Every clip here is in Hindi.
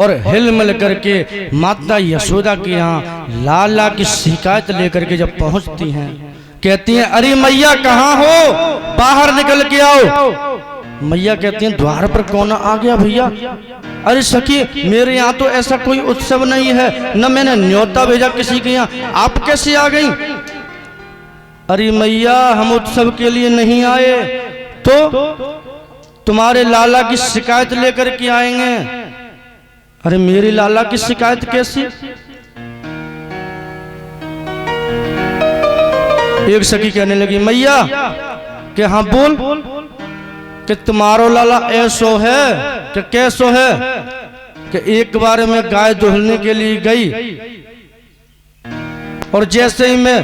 और हिल मिल करके माता यशोदा के यहाँ लाला की शिकायत लेकर के जब पहुंचती हैं, कहती हैं अरे मैया कहाँ हो, बाहर निकल के आओ। मैया कहती हैं द्वार पर कौन आ गया भैया। अरे सखी मेरे यहाँ तो ऐसा कोई उत्सव नहीं है, न मैंने न्योता भेजा किसी के यहाँ, आप कैसे आ गई। अरे मैया हम उत्सव के लिए नहीं आए, तो तुम्हारे लाला की शिकायत लेकर के आएंगे। अरे मेरी लाला की शिकायत कैसी। एक सखी कहने लगी मैया कि हाँ बोल, कि तुम्हारो लाला ऐसो है कि कैसो है, कि एक बार मैं गाय दुहने के लिए गई और जैसे ही मैं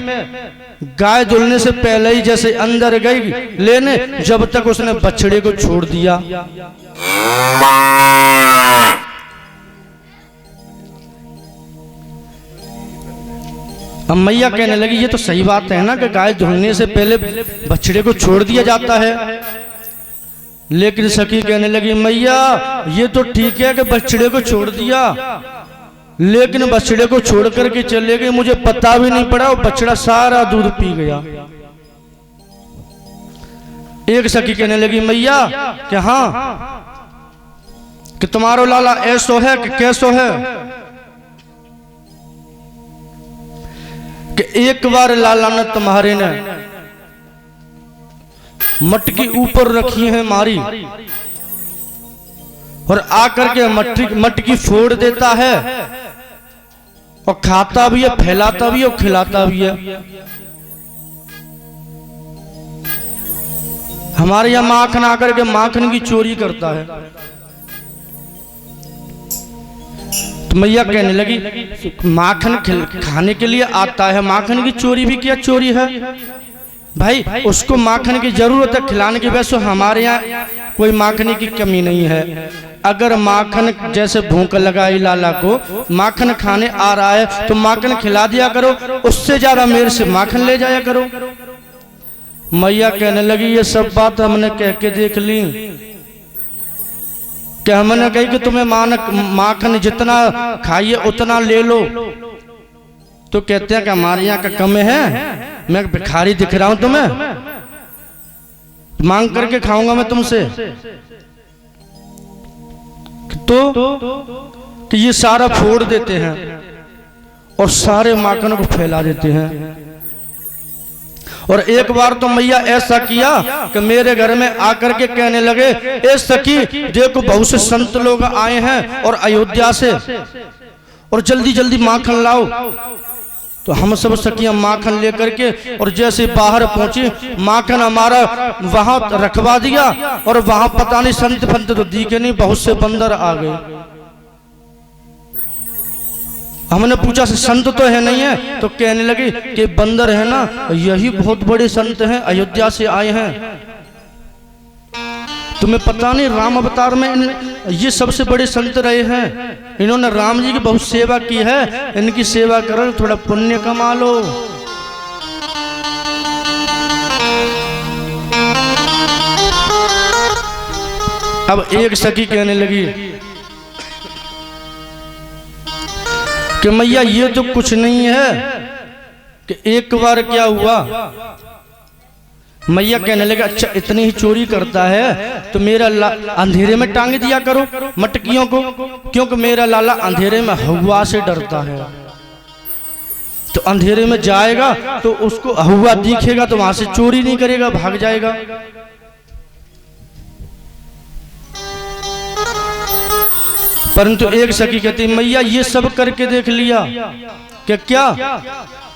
गाय दुहने से पहले ही जैसे अंदर गई लेने, जब तक उसने बछड़े को छोड़ दिया। अब मैया कहने लगी ये तो सही बात है ना कि गाय दुहने से पहले बछड़े को छोड़ दिया जाता है। लेकिन सखी कहने लगी मैया ये तो ठीक है कि बछड़े को छोड़ दिया, लेकिन बछड़े को छोड़ करके चले गए, मुझे पता भी नहीं पड़ा, वो बछड़ा सारा दूध पी गया। एक सखी कहने लगी मैया कि हाँ, कि तुम्हारो लाला ऐसो है कि कैसो है, कि एक बार लाला ने तुम्हारे ने मटकी ऊपर रखी है मारी और आकर के मटकी फोड़ देता है और खाता भी है, फैलाता भी है और खिलाता भी है। हमारे यहां माखन आकर के माखन की चोरी करता है। तो मैया कहने लगी माखन खाने के लिए आता है, माखन की चोरी भी क्या चोरी है भाई, उसको माखन की जरूरत है खिलाने की। वैसे हमारे यहाँ कोई माखन की कमी नहीं है, अगर माखन जैसे भूख लगाई लाला को, माखन खाने आ रहा है तो माखन खिला दिया करो, उससे ज्यादा मेरे से माखन ले जाया करो। मैया कहने लगी ये सब बात हमने कह के देख ली, कि हमने कही कि तुम्हें माखन जितना खाइए उतना ले लो, तो कहते हैं कि हमारे यहाँ का कम है, मैं भिखारी दिख रहा हूं तुम्हें, मांग करके खाऊंगा मैं तुमसे। तो कि ये सारा फोड़ देते हैं और सारे माखन को फैला देते हैं। और एक बार तो मैया ऐसा किया कि मेरे घर में आकर के कहने लगे ए सखी देखो बहुत से संत लोग आए हैं और अयोध्या से, और जल्दी जल्दी माखन लाओ। तो हम सब सखियां माखन लेकर के और जैसे बाहर पहुंची, माखन हमारा वहां रखवा दिया और वहां पता नहीं संत फंत तो दिखे नहीं, बहुत से बंदर आ गए। हमने पूछा से संत तो है नहीं है, तो कहने लगे कि बंदर है ना, यही बहुत बड़े संत हैं, अयोध्या से आए हैं। तुम्हें पता नहीं राम अवतार में ये सबसे बड़े संत रहे हैं, इन्होंने राम जी की बहुत सेवा की है, इनकी सेवा करो थोड़ा पुण्य कमा लो। अब एक सखी कहने लगी कि मैया ये तो कुछ नहीं है, कि एक बार क्या हुआ। मैया कहने लगे अच्छा इतनी ही चोरी करता है तो मेरा अंधेरे में टांग दिया करो मटकियों को, क्योंकि मेरा लाला अंधेरे में हवा से डरता है, तो अंधेरे में जाएगा तो उसको हवा दिखेगा तो वहां से चोरी नहीं करेगा, भाग जाएगा। परंतु एक सखी कहती मैया ये सब करके देख लिया कि क्या,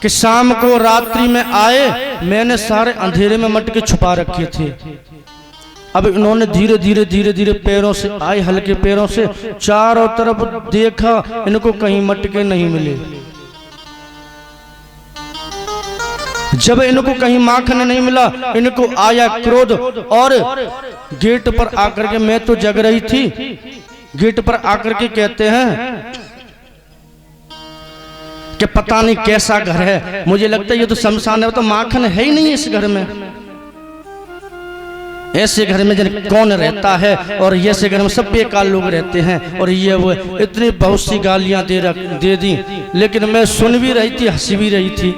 कि शाम को रात्रि में आए, मैंने सारे अंधेरे में मटके छुपा रखे थे। अब इन्होंने धीरे धीरे धीरे धीरे पैरों से आए, हल्के पैरों से चारों तरफ देखा, इनको कहीं मटके नहीं मिले। जब इनको कहीं माखन नहीं मिला, इनको आया क्रोध और गेट पर आकर के, मैं तो जग रही थी, गेट पर आकर के कहते हैं कि पता नहीं कैसा घर है, मुझे लगता है ये तो शमशान है, तो माखन है ही नहीं इस घर में। ऐसे घर में जन कौन रहता है, और ऐसे घर में सब बेकार लोग रहते हैं, और ये वो इतनी बहुत सी गालियां दे दी, लेकिन मैं सुन भी रही थी, हंसी भी रही थी।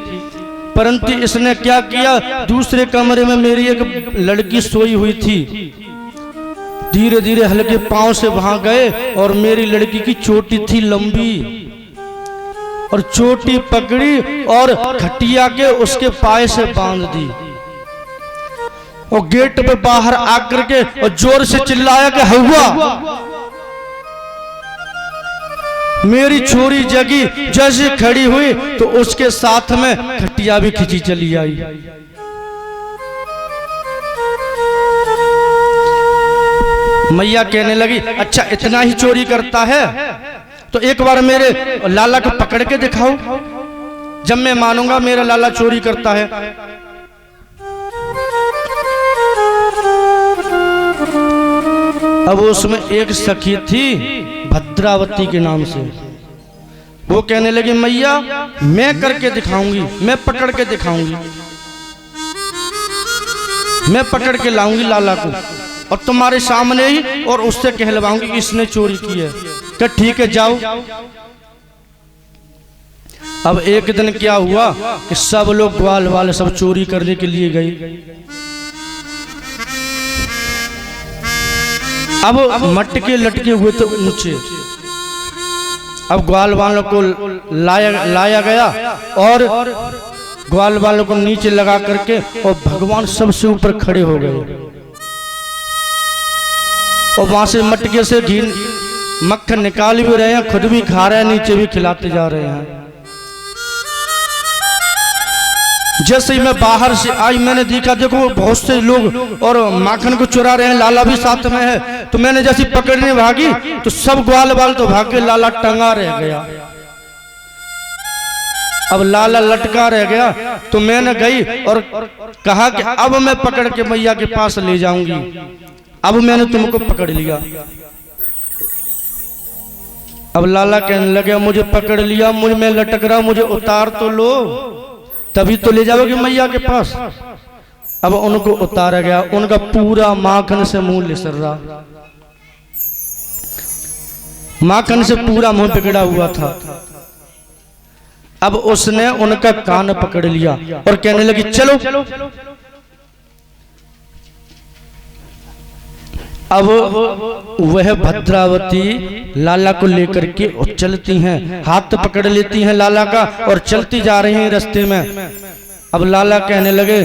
परंतु इसने क्या किया, दूसरे कमरे में मेरी एक लड़की सोई हुई थी, धीरे धीरे हल्के पांव से वहां गए और मेरी लड़की की चोटी थी लंबी, और चोटी पकड़ी और खटिया के उसके पाए से बांध दी, और गेट पे बाहर आकर के और जोर से चिल्लाया कि हवा। मेरी छोरी जगी, जैसे खड़ी हुई तो उसके साथ में खटिया भी खिंची चली आई। मैया कहने लगी, अच्छा इतना ही चोरी करता है तो एक बार मेरे लाला को पकड़ के दिखाओ, जब मैं मानूंगा मेरा लाला चोरी करता है। अब उसमें एक सखी थी भद्रावती के नाम से, वो कहने लगी, मैया मैं करके दिखाऊंगी, मैं पकड़ के दिखाऊंगी, मैं पकड़ के लाऊंगी लाला को और तुम्हारे सामने ही, और उससे कहलवाऊंगी कि इसने चोरी की है। कि ठीक है जाओ। अब एक दिन क्या हुआ कि सब लोग ग्वाल वाले सब चोरी करने के लिए गए। अब मटके लटके हुए थे ऊंचे, अब ग्वाल वालों को लाया गया और ग्वाल वालों को नीचे लगा करके, और भगवान सबसे ऊपर खड़े हो गए, और वहां से मटके से घी मक्खन निकाल भी रहे हैं, खुद भी खा रहे हैं, नीचे भी खिलाते जा रहे हैं। जैसे ही मैं बाहर से आई, मैंने देखा देखो बहुत से लोग और माखन को चुरा रहे हैं, लाला भी साथ में है। तो मैंने जैसे पकड़ने भागी तो सब ग्वाल वाल तो भाग के, लाला टंगा रह गया। अब लाला लटका रह गया तो मैंने गई और कहा कि अब मैं पकड़ के मैया के पास ले जाऊंगी, अब मैंने तुमको पकड़ लिया। अब लाला कहने लगे, मुझे पकड़ लिया, मुझे मैं लटक रहा, मुझे उतार तो लो, तभी तो ले जाओगे मैया के पास। अब उनको उतारा गया, उनका पूरा माखन से मुंह लिसर रहा, माखन से पूरा मुंह बिगड़ा हुआ था। अब उसने उनका कान पकड़ लिया और कहने लगी, चलो। अब वह भद्रावती लाला को लेकर के चलती हैं, हाथ पकड़ लेती हैं लाला का और चलती जा रही हैं रास्ते में। अब लाला कहने लगे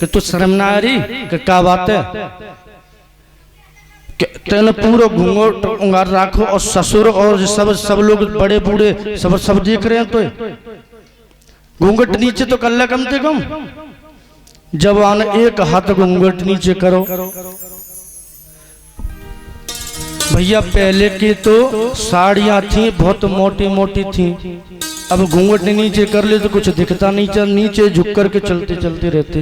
कि तू शर्म ना आ रही, कि क्या बात है, तेने पूरा घूंघट उंगार रखो, और ससुर और सब लोग बड़े बूढ़े सब देख रहे हैं, तो घूंघट नीचे तो कर ले कम से कम, जवान एक हाथ घूंघट नीचे करो। भैया पहले की तो साड़ियां थी, बहुत मोटी मोटी थी, अब घूंघट नीचे कर ले तो कुछ दिखता नहीं, चल नीचे झुक करके चलते चलते रहते।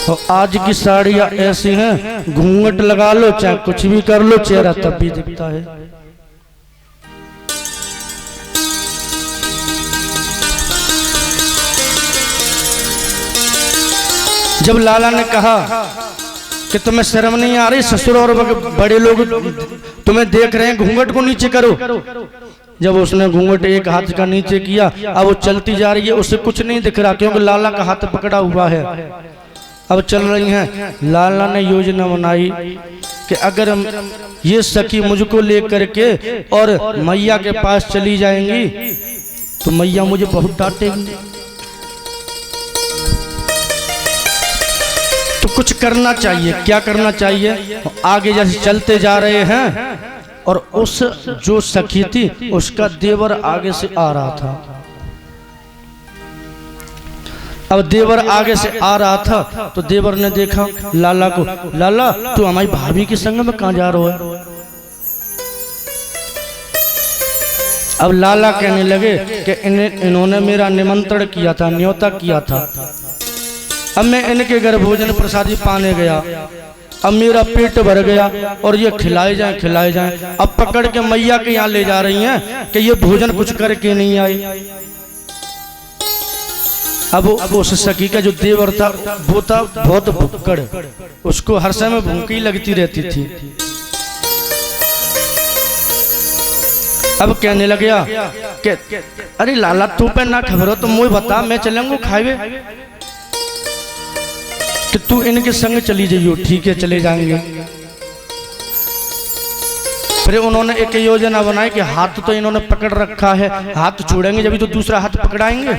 और आज की साड़ियां ऐसी हैं, घूंघट लगा लो चाहे कुछ भी कर लो, चेहरा तब भी दिखता है। जब लाला ने कहा कि तुम्हें शर्म नहीं आ रही, ससुर और बड़े लोग तुम्हें देख रहे हैं, घूंघट को नीचे करो। जब उसने घूंघट एक हाथ का नीचे किया, अब वो चलती जा रही है, उसे कुछ नहीं दिख रहा क्योंकि लाला का हाथ पकड़ा हुआ है। अब चल रही हैं, लाला ने योजना बनाई कि अगर ये सखी मुझको लेकर के और मैया के पास चली जाएंगी तो मैया मुझे बहुत डांटेगी, तो कुछ करना चाहिए। क्या करना चाहिए? आगे जैसे चलते जा रहे हैं और उस जो सखी थी उसका देवर आगे से आ रहा था। अब देवर आगे से आ रहा था तो देवर ने देखा लाला को, लाला तू हमारी भाभी के संग में कहां जा रहा है? अब लाला कहने लगे कि इन्होंने मेरा निमंत्रण किया था, न्योता किया था, अब मैं इनके घर भोजन प्रसादी पाने गया, अब मेरा पेट भर गया और ये खिलाए जाएं। अब पकड़ के मैया के यहाँ ले जा रही हैं कि ये भोजन कुछ करके नहीं आई। अब उस सखी का जो देवर था वो था बहुत भुक्कड़, उसको हर समय भूख ही लगती रहती थी। अब कहने लग गया कि अरे लाला तू पे ना खबर हो तो मुझे बता, मैं चलेंगे खावे कि तू इनके संग चली जाइयो। ठीक है चले जाएंगे। फिर उन्होंने एक योजना बनाई कि हाथ तो इन्होंने पकड़ रखा है, हाथ छोड़ेंगे जब तो दूसरा हाथ पकड़ाएंगे।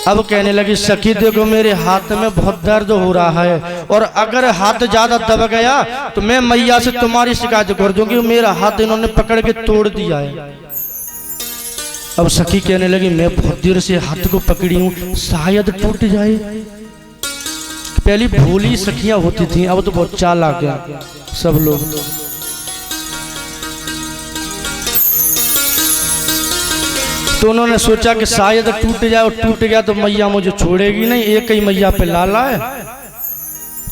अब कहने लगी सखी देखो मेरे हाथ में बहुत दर्द हो रहा है और अगर हाथ ज्यादा दब गया तो मैं मैया से तुम्हारी शिकायत कर दूंगी, मेरा हाथ इन्होंने पकड़ के तोड़ दिया है। अब सखी कहने लगी मैं बहुत देर से हाथ को पकड़ी हूं, शायद टूट जाए। पहली भोली सखियां होती थी, अब तो बहुत चालाक है सब लोग। तो उन्होंने सोचा कि शायद टूट जाए, और टूट गया तो मैया मुझे छोड़ेगी नहीं, एक ही मैया पे लाला है।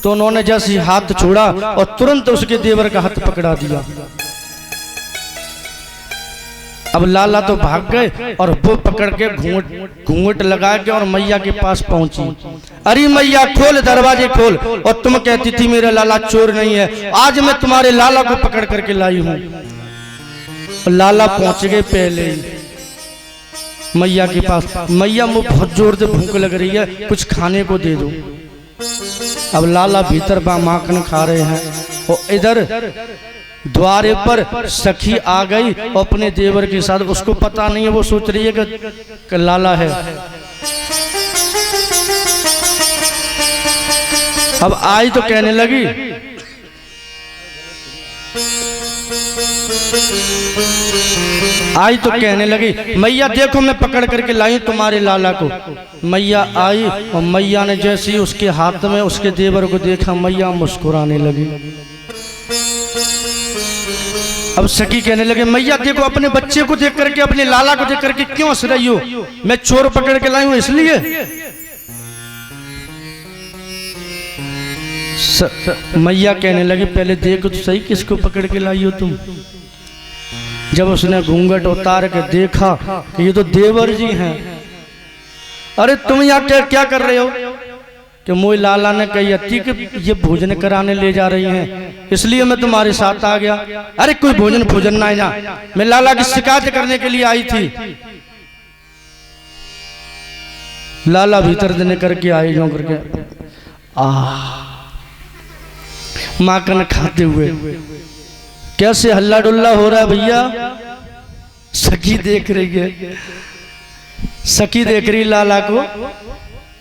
तो उन्होंने जैसे हाथ छोड़ा और तुरंत उसके देवर का हाथ पकड़ा दिया। अब लाला तो भाग गए और वो पकड़ के घूंघट लगा के और मैया के पास पहुंची। अरे मैया खोल, दरवाजे खोल, और तुम कहती थी मेरा लाला चोर नहीं है, आज मैं तुम्हारे लाला को पकड़ करके लाई हूं। लाला पहुंच गए पहले ही मैया के पास। मैया मुझे बहुत जोर से भूख लग रही है, कुछ खाने को दे दो। अब लाला भीतर माखन खा रहे हैं और इधर द्वारे पर सखी आ गई अपने देवर के साथ। उसको पता नहीं है, वो सोच रही है कि लाला है। अब आई तो कहने लगी मैया देखो मैं पकड़ करके लाई तुम्हारे लाला को। मैया आई और मैया ने जैसे ही उसके हाथ में उसके देवर को देखा, मैया मुस्कुराने लगी। अब सखी कहने लगे मैया देखो अपने बच्चे को देख करके, अपने लाला को देख करके क्यों हंस रही हो? मैं चोर पकड़ के लाई हूं इसलिए। मैया कहने लगी पहले देखो तो सही किसको पकड़ के लाई हो तुम। जब उसने घूंघट उतार के देखा कि ये तो देवर जी हैं। अरे तुम यहाँ क्या कर रहे हो? कि मोई लाला ने कही थी कि ये भोजन कराने ले जा रही हैं, इसलिए मैं तुम्हारे साथ आ गया। अरे कोई भोजन ना जा, मैं लाला की शिकायत करने के लिए आई थी। लाला भीतर देने करके आए जो करके माखन खाते हुए कैसे हल्ला डुल्ला हो रहा है भैया। सखी देख रही है, सखी देख रही लाला को,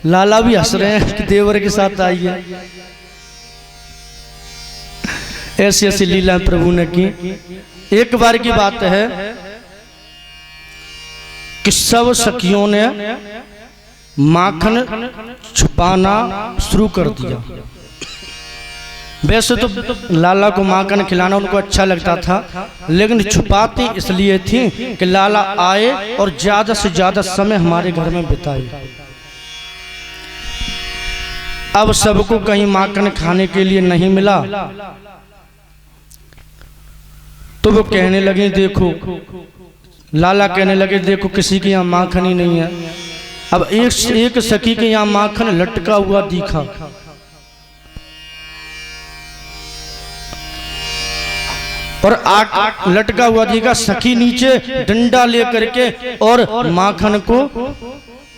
लाला भी हंस रहे हैं कि देवर के साथ आई है। ऐसी ऐसी लीला प्रभु ने की। एक बार की बात है कि सब सखियों ने माखन छुपाना शुरू कर दिया। वैसे तो लाला को माखन खिलाना उनको अच्छा लगता था, लेकिन छुपाती इसलिए थी कि लाला आए और ज्यादा से ज्यादा समय हमारे घर में बिताए। अब सबको कहीं माखन खाने के लिए नहीं मिला तो वो कहने लगे देखो, लाला कहने लगे देखो किसी के यहाँ माखन ही नहीं है। अब एक सखी के यहाँ माखन लटका हुआ दिखा। और लटका हुआ दिखा। सखी नीचे डंडा लेकर के और माखन को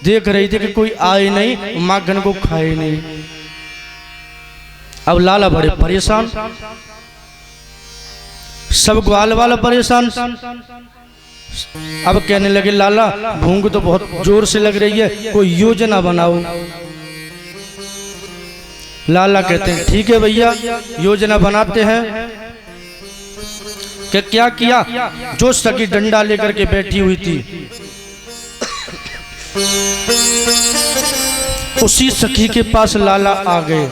देख रही थी कि कोई आए नहीं, माखन को खाए नहीं। अब लाला बड़े परेशान, सब ग्वाल वाला परेशान। अब कहने लगे लाला भूख तो बहुत जोर से लग रही है, कोई योजना बनाओ। लाला कहते हैं ठीक है भैया योजना बनाते हैं। कि क्या किया, जो सखी डंडा लेकर के बैठी हुई थी उसी सखी के पास लाला आ गए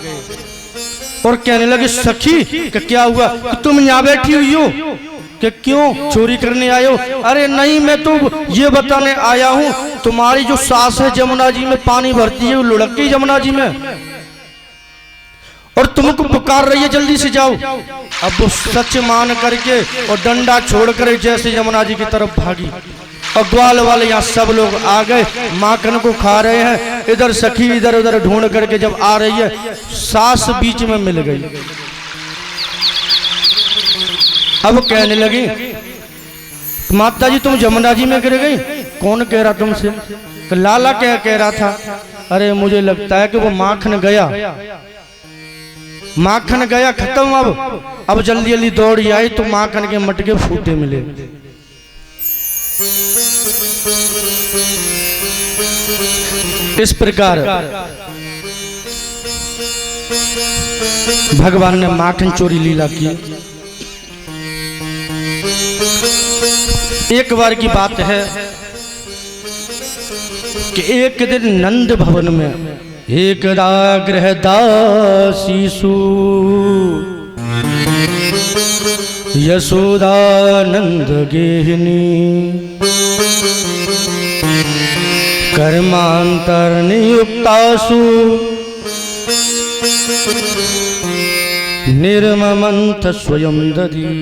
और कहने लगे सखी कि क्या हुआ कि तुम यहाँ बैठी हुई हो, कि क्यों चोरी करने आए हो? अरे नहीं मैं तो ये बताने आया हूँ तुम्हारी जो सास है जमुना जी में पानी भरती है वो लुढ़क गई जमुना जी में और तुमको पुकार रही है जल्दी से जाओ। अब वो सच मान करके और डंडा छोड़कर जैसे यमुना जी की तरफ भागी। और ग्वाल वाले यहाँ सब लोग आ गए, माखन को खा रहे हैं। इधर सखी इधर उधर ढूंढ करके जब आ रही है, सास बीच में मिल गई। अब कहने लगी, माता जी तुम जमुना जी में गिर गई। कौन कह रहा तुमसे? लाला क्या कह रहा था? अरे मुझे लगता है कि वो माखन गया, माखन गया, खत्म। अब जल्दी जल्दी दौड़ी आई तो माखन के मटके फूटे मिले। इस प्रकार भगवान ने माखन चोरी लीला की। एक बार की बात है कि एक दिन नंद भवन में एक गृह दासीसु यशोदानंद गेहिनी कर्मांतर नियुक्तासु निर्ममंथ स्वयं दधी।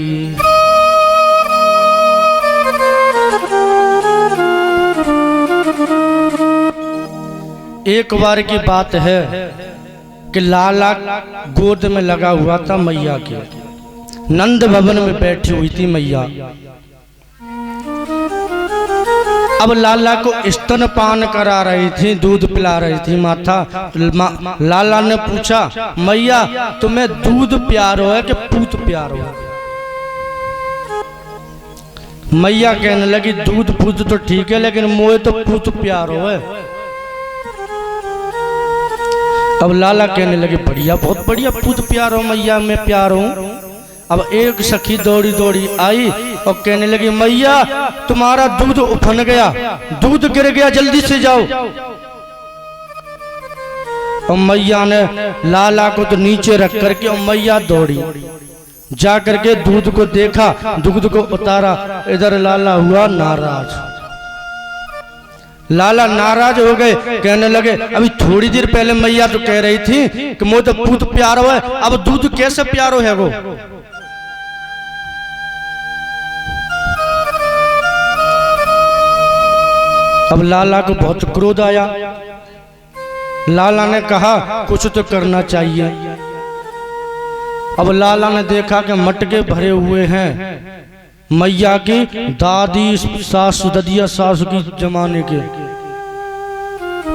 एक बार की बात है कि लाला गोद में लगा हुआ था मैया के, नंद भवन में बैठी हुई थी मैया। अब लाला को स्तनपान करा रही थी, दूध पिला रही थी माता। लाला ने पूछा, मैया तुम्हें दूध प्यारो है कि पूत प्यारो है? मैया कहने लगी, दूध पूत तो ठीक है लेकिन मोए तो पूत प्यारो है। अब लाला कहने लगे, बढ़िया, बहुत बढ़िया, पूत प्यार हो मैया, मैं प्यार हूं। अब एक सखी दौड़ी दौड़ी आई और कहने लगी, मैया तुम्हारा दूध उफन गया, दूध गिर गया, जल्दी से जाओ। और मैया ने लाला को तो नीचे रख करके और मैया दौड़ी जा करके दूध को देखा, दूध को उतारा। इधर लाला हुआ नाराज, लाला नाराज हो गए, कहने लगे, अभी थोड़ी देर पहले मैया तो कह रही थी कि मुझे तो पूत प्यारो है, अब दूध कैसे प्यारो है वो? अब लाला को बहुत क्रोध आया। लाला ने कहा, कुछ तो करना चाहिए। अब लाला ने देखा कि मटके भरे हुए हैं मैया की दादी सासु, ददिया सासु की जमाने के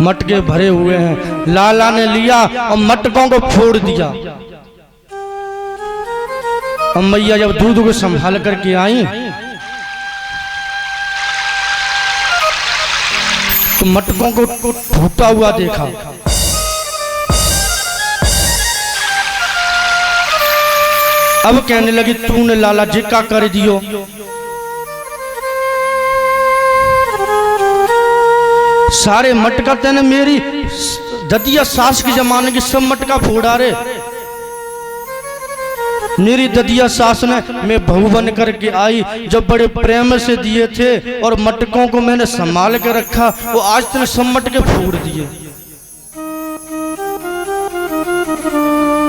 मटके भरे हुए हैं। लाला ने लिया और मटकों को फोड़ दिया। और मैया जब दूध को संभाल करके आई तो मटकों को फूटा हुआ देखा। अब कहने लगी, तूने लाला जी का कर दियो? सारे मटका तेने मेरी ददिया सास के जमाने की सब मटका फोड़ा रे। मेरी ददिया सास ने मैं बहू बन करके आई, जब बड़े प्रेम से दिए थे और मटकों को मैंने संभाल के रखा, वो आज तेने सब मटके फोड़ दिए।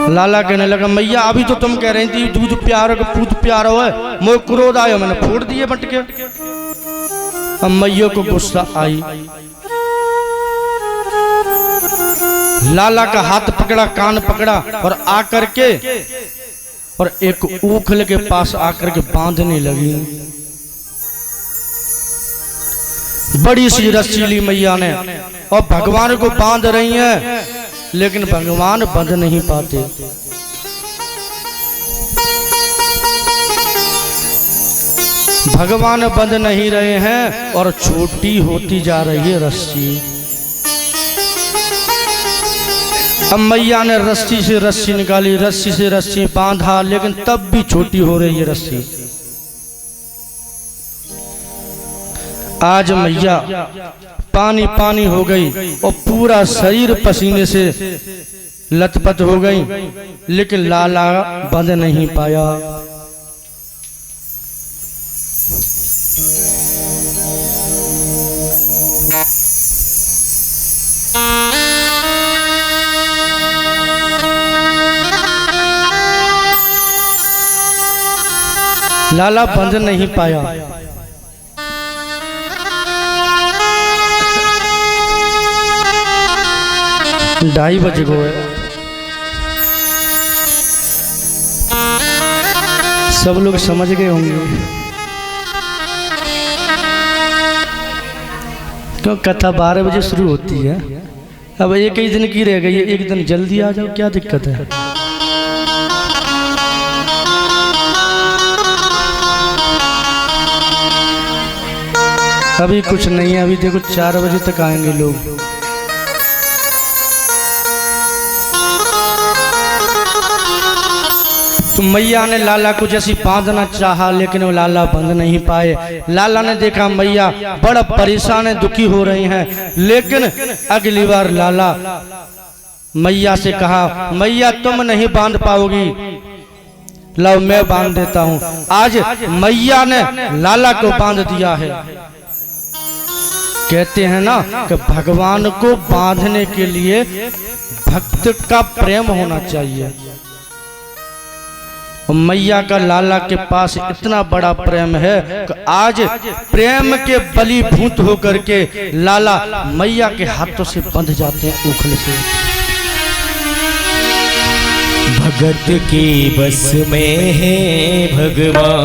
लाला कहने लगा, मैया अभी तो तुम कह रही थी दूध प्यारो का पूत प्यारो है, मुझे क्रोध आया, मैंने फोड़ दिए मटके। अब मैया को गुस्सा आई, लाला का हाथ पकड़ा, कान पकड़ा और आकर के और एक ऊखल के पास आकर के बांधने लगी। बड़ी सी रस्सी ली मैया ने और भगवान को बांध रही हैं, लेकिन भगवान बंध नहीं पाते। भगवान बंध नहीं रहे हैं और छोटी होती जा रही है रस्सी। अब मैया ने रस्सी से रस्सी निकाली, रस्सी से रस्सी बांधा, लेकिन तब भी छोटी हो रही है रस्सी। आज मैया पानी पानी हो गई और पूरा शरीर पसीने से लथपथ हो गई, लेकिन लाला बंध नहीं पाया। लाला बंध नहीं पाया। 2:30 बज गए। सब लोग समझ गए होंगे क्यों कथा 12 बजे शुरू होती है। अब एक ही दिन की रह गई है, एक दिन जल्दी आ जाओ, क्या दिक्कत है। अभी कुछ नहीं है, अभी देखो 4 बजे तक आएंगे लोग। तो मैया ने लाला को जैसी बांधना चाहा, लेकिन वो लाला बंध नहीं पाए। लाला ने देखा मैया बड़ा परेशान है, दुखी हो रही हैं, लेकिन अगली बार लाला मैया से कहा मैया तुम नहीं बांध पाओगी, लो मैं बांध देता हूं। आज मैया ने लाला को बांध दिया है। कहते हैं ना कि भगवान को बांधने के लिए भक्त का प्रेम होना चाहिए। मैया का लाला के पास इतना बड़ा प्रेम है कि आज प्रेम के बलीभूत होकर के लाला मैया के हाथों से बंध जाते हैं उखल से। भगत की बस में है भगवान।